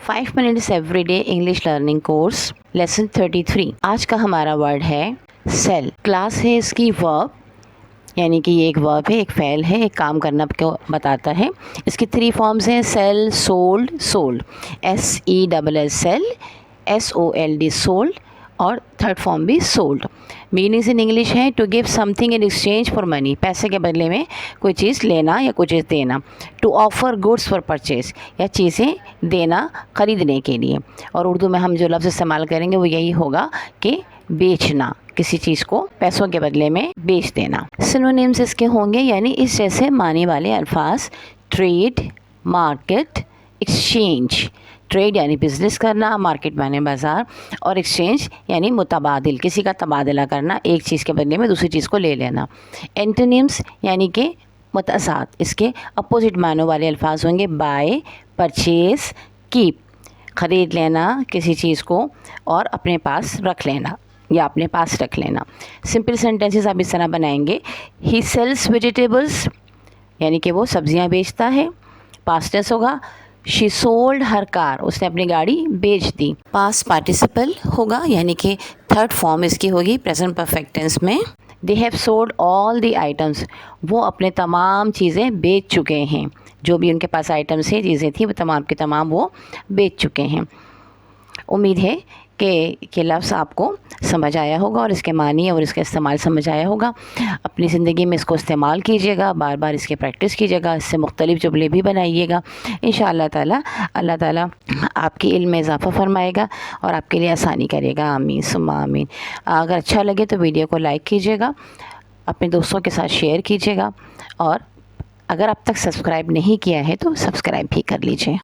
5 minutes everyday English learning course lesson 33। आज का हमारा वर्ड है सेल। क्लास है इसकी वर्ब, यानी कि ये एक वर्ब है, एक फ़ेल है, एक काम करना को बताता है। इसकी 3 फॉर्म्स हैं, sell, sold, sold, SELL sell, SOLD sold, और थर्ड फॉर्म भी सोल्ड। मीनिंग्स इन इंग्लिश है to give something in exchange for money, पैसे के बदले में कोई चीज़ लेना या कोई चीज़ देना। To offer goods for purchase, या चीज़ें देना खरीदने के लिए। और उर्दू में हम जो लफ्ज़ इस्तेमाल करेंगे वो यही होगा कि बेचना, किसी चीज़ को पैसों के बदले में बेच देना। सिनोनिम्स इसके होंगे, यानी इस जैसे माने वाले अल्फाज, ट्रेड, मार्केट, एक्सचेंज। ट्रेड यानी बिज़नेस करना, मार्केट माने बाज़ार, और एक्सचेंज यानी मुतबादिल, किसी का तबादला करना, एक चीज़ के बदले में दूसरी चीज़ को ले लेना। एंटोनिम्स यानी कि मुतसाद, इसके अपोजिट मानों वाले अल्फाज होंगे, बाय, परचेज, कीप, ख़रीद लेना किसी चीज़ को और अपने पास रख लेना या अपने पास रख लेना। सिंपल सेंटेंसेस आप इस तरह बनाएंगे, ही सेल्स वेजिटेबल्स, यानी कि वो सब्जियां बेचता है, पास्ट टेंस होगा। शी सोल्ड हर कार, उसने अपनी गाड़ी बेच दी। पास्ट पार्टिसिपल होगा, यानी कि थर्ड फॉर्म इसकी होगी प्रेजेंट परफेक्ट टेंस में। They have sold all the items, वो अपने तमाम चीज़ें बेच चुके हैं, जो भी उनके पास आइटम्स है, चीज़ें थी, वो तमाम के तमाम वो बेच चुके हैं। उम्मीद है कि लफ्ज़ आपको समझ आया होगा और इसके मानी और इसका इस्तेमाल समझ आया होगा। अपनी ज़िंदगी में इसको इस्तेमाल कीजिएगा, बार बार इसकी प्रैक्टिस कीजिएगा, इससे मुख्तलिफ़ जुमले भी बनाइएगा। इंशाअल्लाह ताला अल्लाह ताला आपके इल्म में इजाफ़ा फरमाएगा और आपके लिए आसानी करेगा। आमीन सुम्मा आमीन। अगर अच्छा लगे तो वीडियो को लाइक कीजिएगा, अपने दोस्तों के साथ शेयर कीजिएगा, और अगर अब तक सब्सक्राइब नहीं किया है तो सब्सक्राइब भी कर लीजिए।